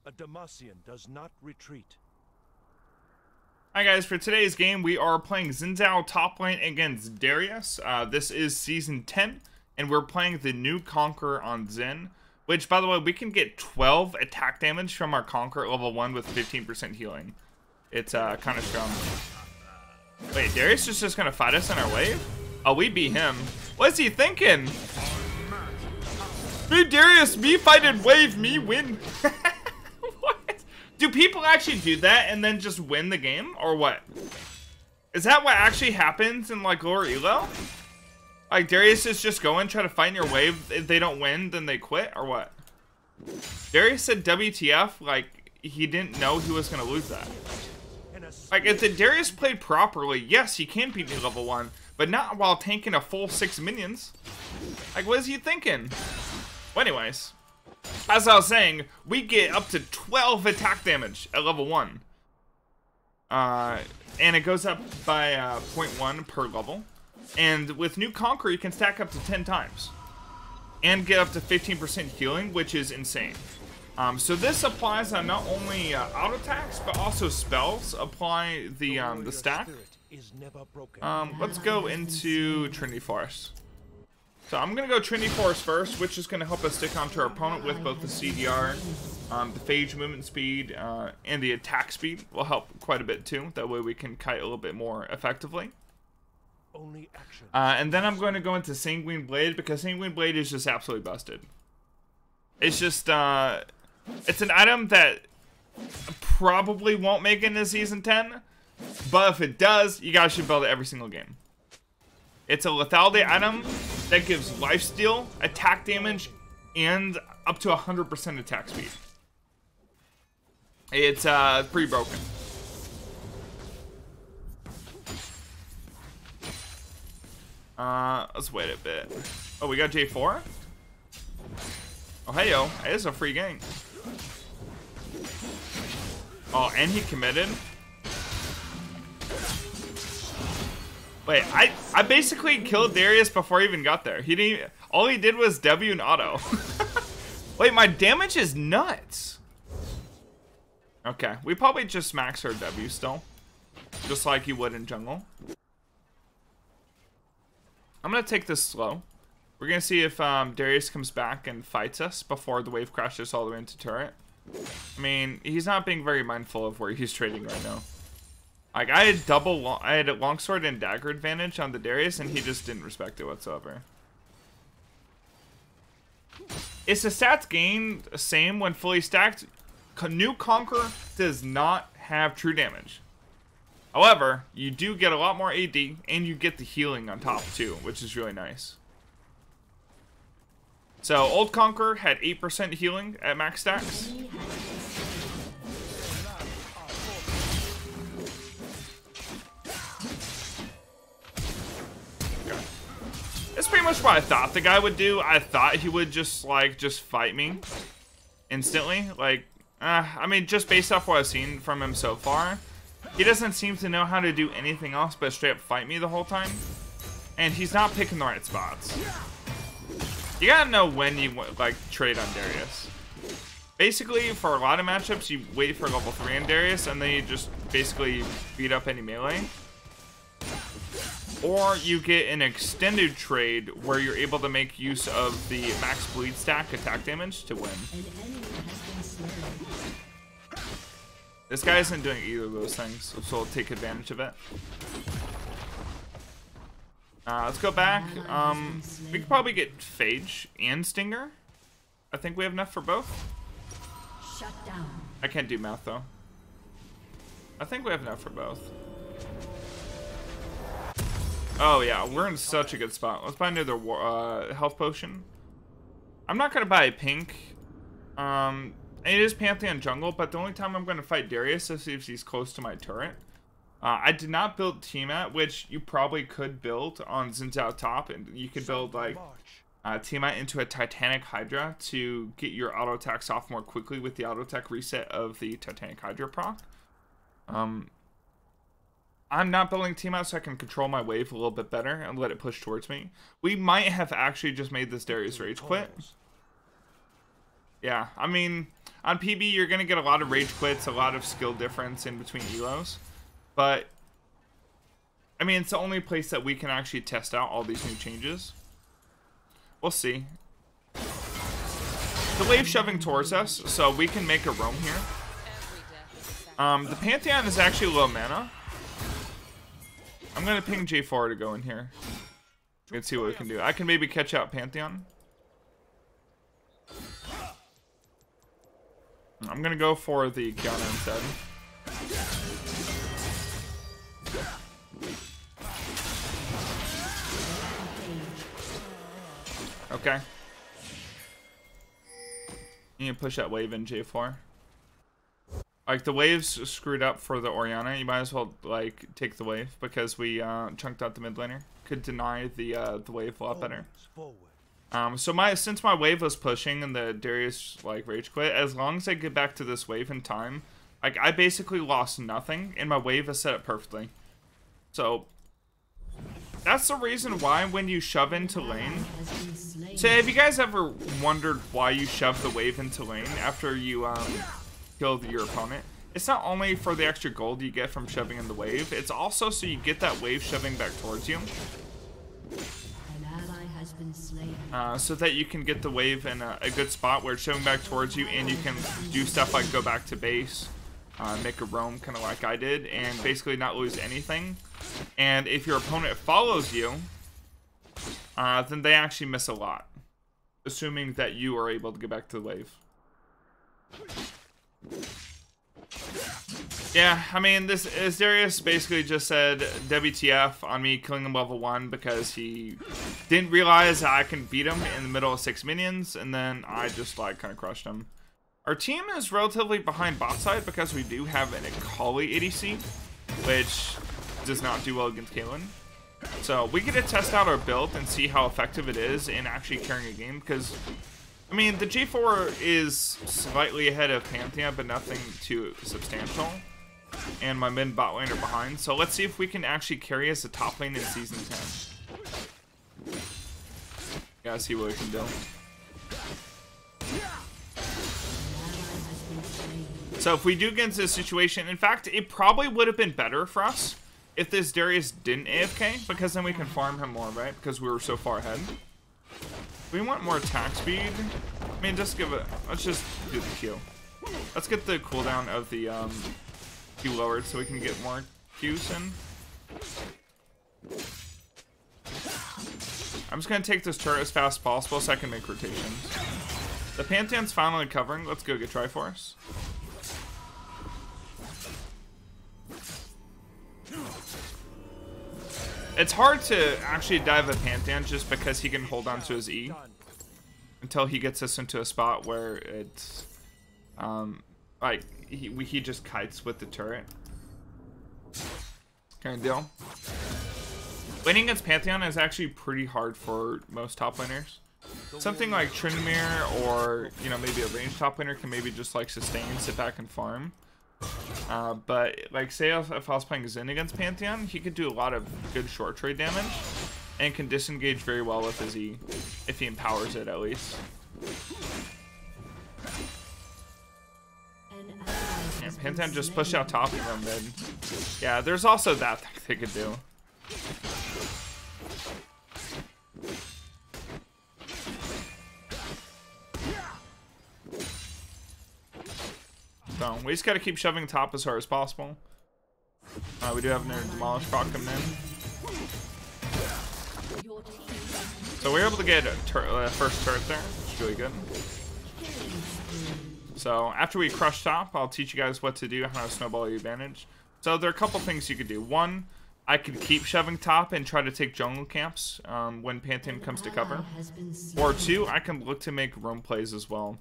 A Demacian does not retreat. Hi guys, for today's game we are playing XIN ZHAO top lane against Darius. This is season 10 and we're playing the new Conqueror on XIN, which by the way we can get 12 attack damage from our Conqueror at level 1 with 15% healing. It's kind of strong. Wait, Darius is just gonna fight us in our wave? Oh, we beat him. What's he thinking? Me Darius, me fighting wave, me win. What? Do people actually do that and then just win the game, or what? Is that what actually happens in like lower elo? Like Darius is just going, try to fight in your wave, if they don't win, then they quit, or what? Darius said WTF, like he didn't know he was gonna lose that. Like if the Darius played properly, yes, he can beat me level 1, but not while tanking a full 6 minions. Like what is he thinking? Well, anyways, as I was saying, we get up to 12 attack damage at level 1. And it goes up by 0.1 per level. And with new Conqueror, you can stack up to 10 times. And get up to 15% healing, which is insane. So this applies on not only auto attacks, but also spells apply the stack. Let's go into Trinity Forest. So I'm going to go Trinity Forest first, which is going to help us stick onto our opponent with both the CDR, the phage movement speed, and the attack speed will help quite a bit too. That way we can kite a little bit more effectively. And then I'm going to go into Sanguine Blade, because Sanguine Blade is just absolutely busted. It's just, it's an item that probably won't make it into Season 10, but if it does, you guys should build it every single game. It's a lethality item that gives lifesteal, attack damage, and up to 100% attack speed. It's pretty broken. Let's wait a bit. Oh, we got J4? Oh, hey yo, it is a free game. Oh, and he committed. Wait, I basically killed Darius before he even got there. He didn't even, all he did was W and auto. Wait, my damage is nuts. Okay, we probably just max our W still. Just like you would in jungle. I'm gonna take this slow. We're gonna see if Darius comes back and fights us before the wave crashes all the way into turret. I mean, he's not being very mindful of where he's trading right now. Like I had a longsword and dagger advantage on the Darius, and he just didn't respect it whatsoever. Is the stats gained the same when fully stacked? New Conqueror does not have true damage. However, you do get a lot more AD, and you get the healing on top too, which is really nice. So old Conqueror had 8% healing at max stacks. That's pretty much what I thought the guy would do. I thought he would just fight me instantly. Like, I mean, just based off what I've seen from him so far, he doesn't seem to know how to do anything else but straight up fight me the whole time. And he's not picking the right spots. You gotta know when you like trade on Darius. Basically, for a lot of matchups, you wait for level 3 on Darius, and then you just basically beat up any melee. Or you get an extended trade where you're able to make use of the max bleed stack attack damage to win. This guy isn't doing either of those things, so we'll take advantage of it. Let's go back. We could probably get Phage and Stinger. I think we have enough for both. Shut down. I can't do math though. I think we have enough for both. Oh yeah, we're in such a good spot. Let's buy another health potion. I'm not gonna buy a pink. It is Pantheon jungle, but the only time I'm gonna fight Darius is if he's close to my turret. I did not build Tiamat, which you probably could build on XIN ZHAO top, and you could build like Tiamat into a Titanic Hydra to get your auto attacks off more quickly with the auto attack reset of the Titanic Hydra proc. I'm not building Tiamat so I can control my wave a little bit better and let it push towards me. We might have actually just made this Darius rage quit. Yeah, I mean, on PB, you're going to get a lot of rage quits, a lot of skill difference in between elos. But, I mean, it's the only place that we can actually test out all these new changes. We'll see. The wave shoving towards us, so we can make a roam here. The Pantheon is actually low mana. I'm going to ping J4 to go in here. Let's see what we can do. I can maybe catch out Pantheon. I'm going to go for the Kiana instead. Okay. You need to push that wave in J4. Like, the wave's screwed up for the Orianna. You might as well, like, take the wave because we chunked out the mid laner. Could deny the wave a lot better. So since my wave was pushing and the Darius, like, rage quit, as long as I get back to this wave in time, like, I basically lost nothing and my wave is set up perfectly. So that's the reason why when you shove into lane. So have you guys ever wondered why you shove the wave into lane after you kill your opponent? It's not only for the extra gold you get from shoving in the wave, it's also so you get that wave shoving back towards you. So that you can get the wave in a good spot where it's shoving back towards you and you can do stuff like go back to base, make a roam kind of like I did, and basically not lose anything. And if your opponent follows you, then they actually miss a lot, assuming that you are able to get back to the wave. Yeah, I mean, this Darius basically just said WTF on me killing him level 1 because he didn't realize I can beat him in the middle of 6 minions, and then I just, like, kind of crushed him. Our team is relatively behind bot side because we do have an Akali ADC, which does not do well against Caitlyn. So we get to test out our build and see how effective it is in actually carrying a game, because I mean, the J4 is slightly ahead of Pantheon, but nothing too substantial. And my mid bot lane are behind. So let's see if we can actually carry as a top lane in Season 10. Gotta see what we can do. So if we do get into this situation, in fact, it probably would have been better for us if this Darius didn't AFK, because then we can farm him more, right? Because we were so far ahead. We want more attack speed. I mean, just give it. Let's just do the Q. Let's get the cooldown of the Q lowered so we can get more Qs in. I'm just gonna take this turret as fast as possible so I can make rotations. The Pantheon's finally covering. Let's go get Triforce. It's hard to actually dive a Pantheon just because he can hold on to his E until he gets us into a spot where it's like he just kites with the turret. Kind of deal. Winning against Pantheon is actually pretty hard for most top laners. Something like Tryndamere or, you know, maybe a ranged top laner can maybe just like sustain, sit back and farm. But like, say if I was playing XIN against Pantheon, he could do a lot of good short trade damage and can disengage very well with his E, if he empowers it at least. Yeah, Pantheon just push out top and run mid. Yeah, there's also that they could do. So we just gotta keep shoving top as hard as possible. We do have another demolish proc coming in. So we're able to get a first turret there, which is really good. So after we crush top, I'll teach you guys what to do, how to snowball your advantage. So there are a couple things you could do. One, I could keep shoving top and try to take jungle camps when Pantheon comes to cover. Or two, I can look to make roam plays as well.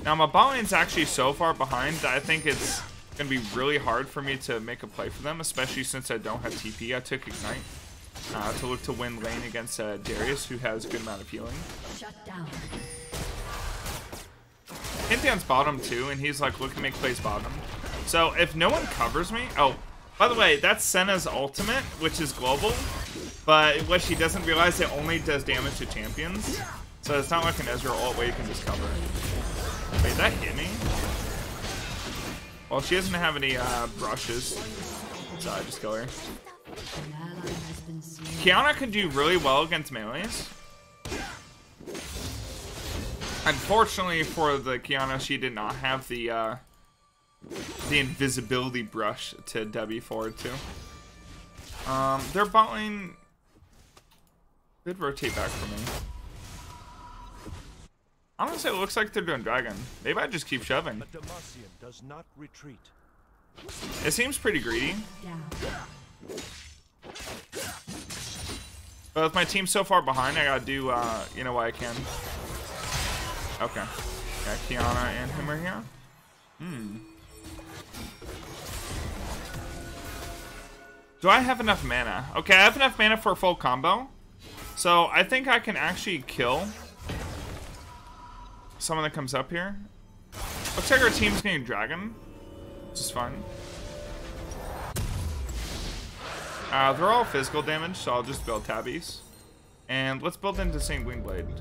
Now my bot lane's actually so far behind that I think it's gonna be really hard for me to make a play for them, especially since I don't have TP. I took Ignite to look to win lane against Darius, who has a good amount of healing. Shut down. Pantheon's bottom too, and he's like looking to make plays bottom. So if no one covers me, oh, by the way, that's Senna's ultimate, which is global, but what she doesn't realize, it only does damage to champions. So it's not like an Ezreal ult where you can just cover it. Wait, that hit me? Well, she doesn't have any brushes, so I just kill her. Kiana can do really well against melees. Unfortunately for the Kiana, she did not have the invisibility brush to W forward to. Their bot lane could rotate back for me. Honestly, it looks like they're doing dragon. Maybe I just keep shoving. The Demacian does not retreat. It seems pretty greedy. But with my team so far behind, I gotta do, you know what I can. Okay. Got Kiana and him right here. Do I have enough mana? Okay, I have enough mana for a full combo. So I think I can actually kill someone that comes up here. Looks like our team's getting dragon, which is fun. They're all physical damage, so I'll just build tabbies. And let's build into Saint Windblade.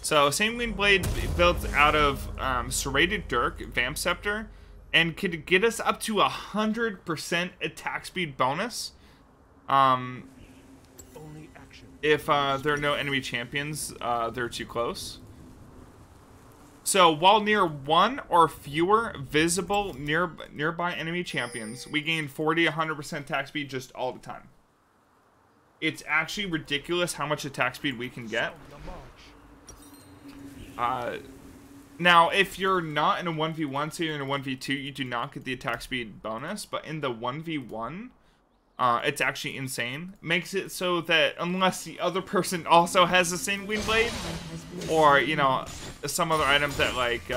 So Saint Windblade built out of Serrated Dirk, Vamp Scepter, and could get us up to 100% attack speed bonus. If there are no enemy champions, they're too close. So while near one or fewer visible nearby enemy champions, we gain 40-100% attack speed just all the time. It's actually ridiculous how much attack speed we can get. Now, if you're not in a 1v1, so you're in a 1v2, you do not get the attack speed bonus. But in the 1v1, it's actually insane. Makes it so that unless the other person also has the same Windblade, or, you know, some other item that, like,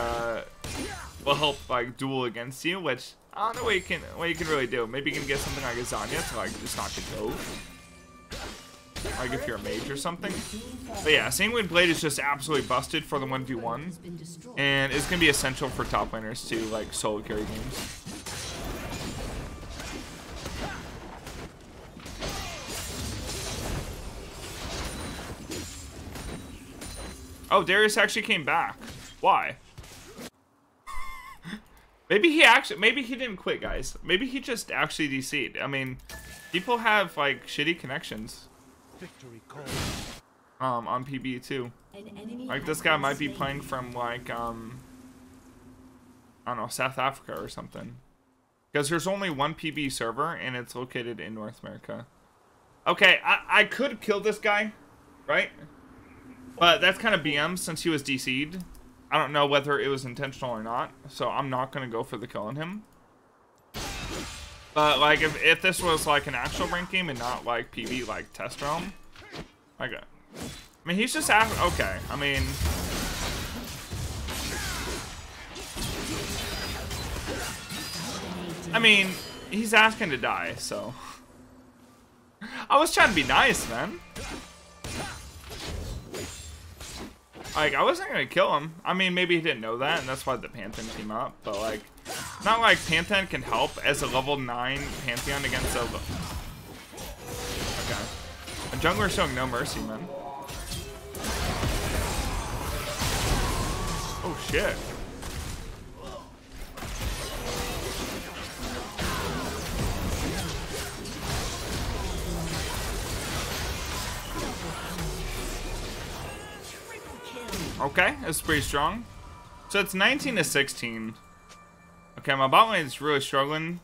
will help, like, duel against you, which, I don't know what you can really do. Maybe you can get something like a Zanya to, like, just knock it over. Like if you're a mage or something. But yeah, Saint Windblade is just absolutely busted for the 1v1. And it's going to be essential for top laners to, like, solo carry games. Oh, Darius actually came back. Why? Maybe he didn't quit, guys. Maybe he just actually DC'd. I mean, people have, like, shitty connections. Victory call. On PB too. Like, this guy might be playing from, like, I don't know, South Africa or something. Because there's only one PB server, and it's located in North America. Okay, I could kill this guy, right? But that's kind of BM since he was DC'd. I don't know whether it was intentional or not, so I'm not going to go for the kill on him. But, like, if this was, like, an actual ranked game and not, like, PB, like, test realm, like, I mean, he's just after, okay, I mean, he's asking to die, so. I was trying to be nice, man. Like, I wasn't gonna kill him. I mean, maybe he didn't know that, and that's why the Pantheon came up. But, like, not like Pantheon can help as a level 9 Pantheon against a... Okay. A jungler showing no mercy, man. Oh, shit. Okay, that's pretty strong. So it's 19 to 16. Okay, my bot lane is really struggling.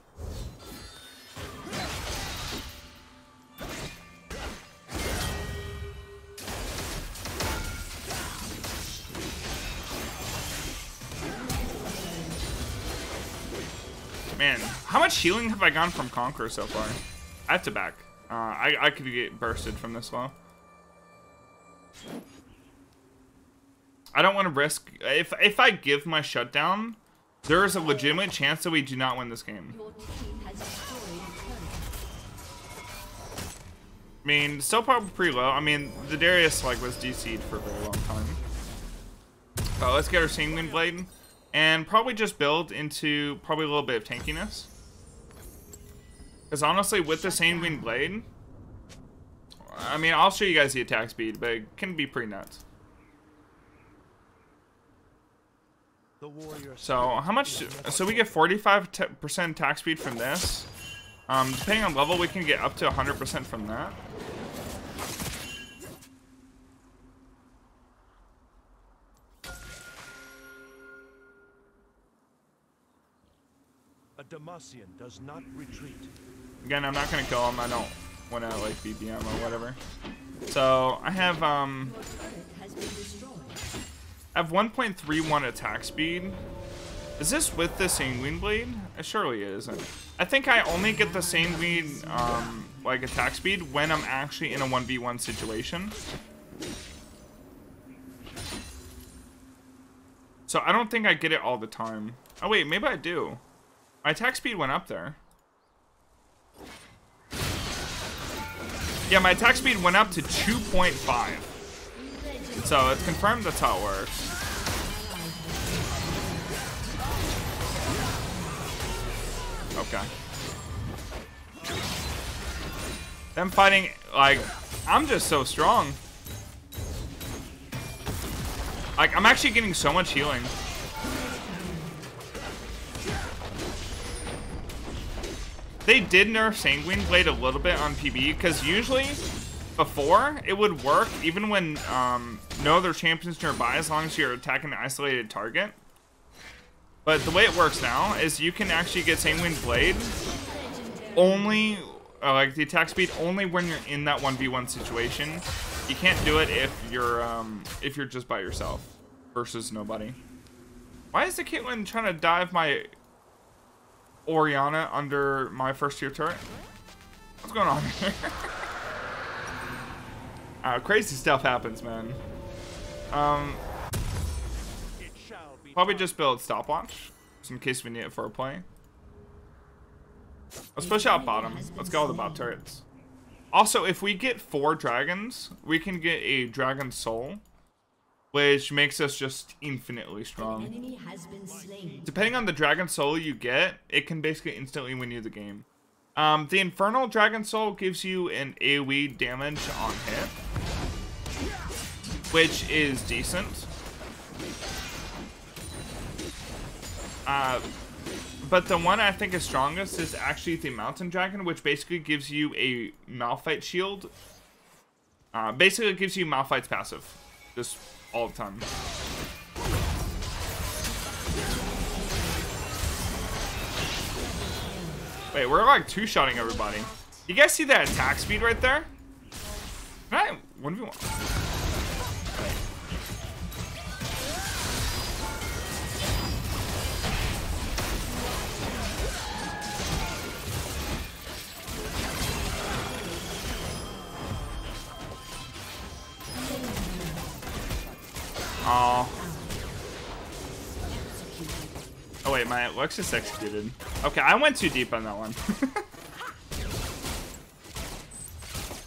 Man, how much healing have I gotten from Conqueror so far? I have to back. I could get bursted from this low. I don't want to risk... If I give my shutdown, there is a legitimate chance that we do not win this game. I mean, still probably pretty low. I mean, the Darius, like, was DC'd for a very long time. But let's get our Saint Windblade. And probably just build into probably a little bit of tankiness. Because honestly, with the Saint Windblade... I mean, I'll show you guys the attack speed, but it can be pretty nuts. The warrior. So how much? So we get 45% attack speed from this. Depending on level, we can get up to 100% from that. A Demacian does not retreat. Again, I'm not gonna kill him. I don't want to like BBM or whatever. So I have I have 1.31 attack speed. Is this with the Sanguine Blade? It surely isn't. I think I only get the Sanguine like attack speed when I'm actually in a 1v1 situation. So I don't think I get it all the time. Oh wait, maybe I do. My attack speed went up there. Yeah, my attack speed went up to 2.5. So it's confirmed that's how it works. Okay. Them fighting, like, I'm just so strong. Like, I'm actually getting so much healing. They did nerf Sanguine Blade a little bit on PB, because usually, before, it would work even when no other champions nearby, as long as you're attacking an isolated target. But the way it works now is you can actually get Sanguine Blade only, like the attack speed only when you're in that 1v1 situation. You can't do it if you're just by yourself versus nobody. Why is the Caitlyn trying to dive my Orianna under my first tier turret? What's going on here? Crazy stuff happens, man. Probably just build stopwatch, just in case we need it for a play. Let's push out bottom. Let's go with the bot turrets. Also, if we get 4 dragons, we can get a dragon soul, which makes us just infinitely strong. Depending on the dragon soul you get, it can basically instantly win you the game. The infernal dragon soul gives you an AoE damage on hit, which is decent. But the one I think is strongest is actually the mountain dragon, which basically gives you a Malphite shield. Basically it gives you Malphite's passive, just all the time. Wait, we're like two-shotting everybody. You guys see that attack speed right there? Can I 1v1? Oh. Oh wait, my Lux just executed. Okay, I went too deep on that one.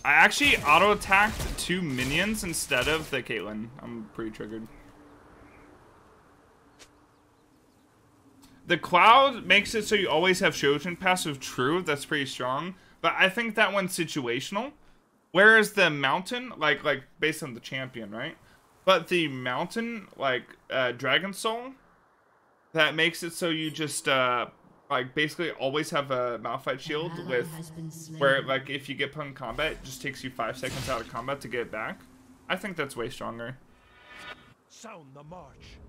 I actually auto-attacked 2 minions instead of the Caitlyn. I'm pretty triggered. The Cloud makes it so you always have Shojin passive, true. That's pretty strong. But I think that one's situational. Whereas the Mountain, like based on the champion, right? But the Mountain, like Dragon Soul, that makes it so you just like basically always have a Malphite shield with where like if you get put in combat, it just takes you 5 seconds out of combat to get it back. I think that's way stronger. Sound the march.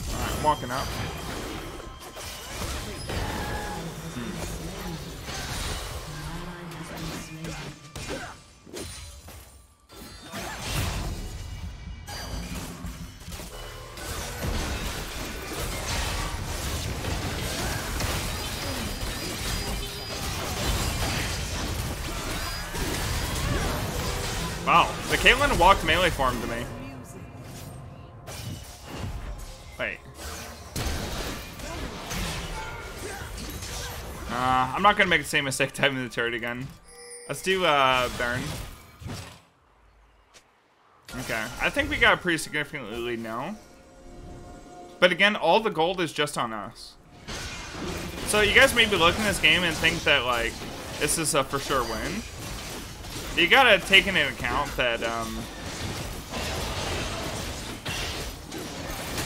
Alright, walking up. Wow, the Caitlyn walked melee form to me. Wait. I'm not gonna make the same mistake typing the turret again. Let's do Baron. Okay, I think we got a pretty significant lead now. But again, all the gold is just on us. So you guys may be looking at this game and think that like this is a for sure win. You gotta take into account that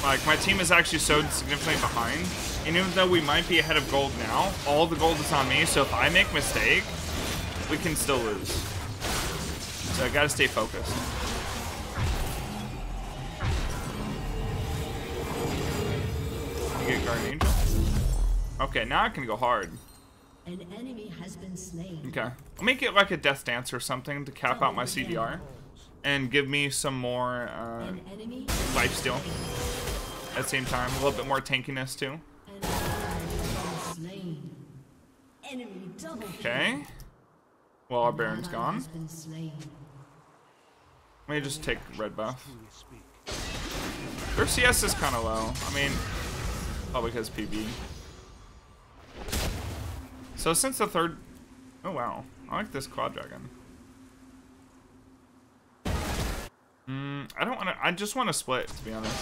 like my team is actually so significantly behind, and even though we might be ahead of gold now, all the gold is on me. So if I make a mistake, we can still lose. So I gotta stay focused. You get Guardian Angel. Okay, now I can go hard. An enemy has been slain. Okay, I'll make it like a Death Dance or something to cap out my CDR and give me some more lifesteal. At the same time, a little bit more tankiness too. Okay. Well, our Baron's gone. Let me just take red buff. Their CS is kind of low. I mean, probably because PB. So since the third... Oh, wow. I like this Quad Dragon. I don't want to... I just want to split, to be honest.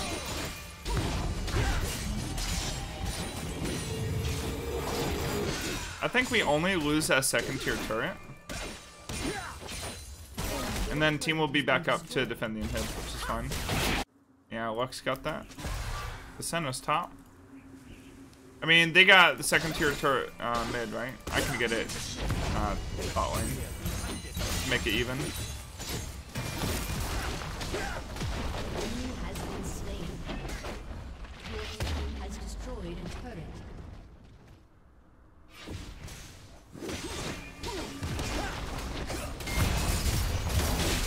I think we only lose a second tier turret. And then team will be back up to defend the inhib, which is fine. Yeah, Lux got that. The Sen was top. I mean, they got the second tier turret mid, right? I can get it bot lane. Make it even.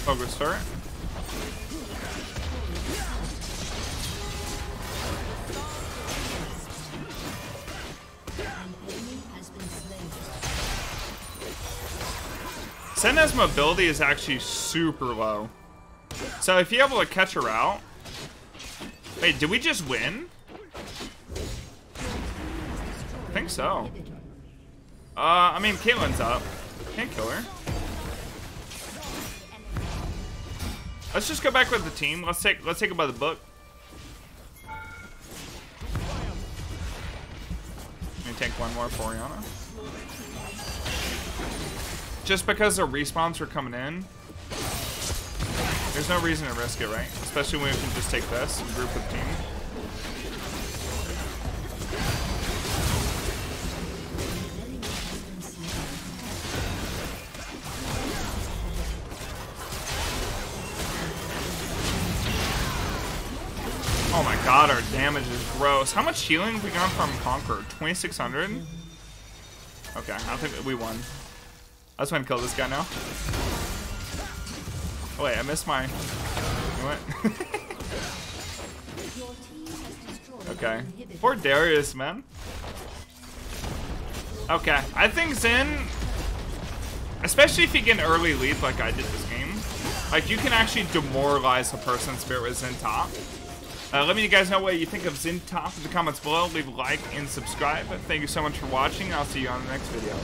Focus turret. Senna's mobility is actually super low. So if you're able to catch her out... Wait, did we just win? I think so. I mean, Caitlyn's up. Can't kill her. Let's just go back with the team. Let's take it by the book. Let me take one more for Oriana. Just because the respawns are coming in, there's no reason to risk it, right? Especially when we can just take this and group with team. Oh my god, our damage is gross. How much healing have we gotten from Conqueror? 2,600? Okay, I think we won. I just want to kill this guy now. Oh wait, I missed my... You know what? Okay. Poor Darius, man. Okay, I think XIN, especially if you get an early lead like I did this game, like you can actually demoralize a person's spirit with XIN top. Let me you guys know what you think of XIN top in the comments below. Leave a like and subscribe. Thank you so much for watching. I'll see you on the next video.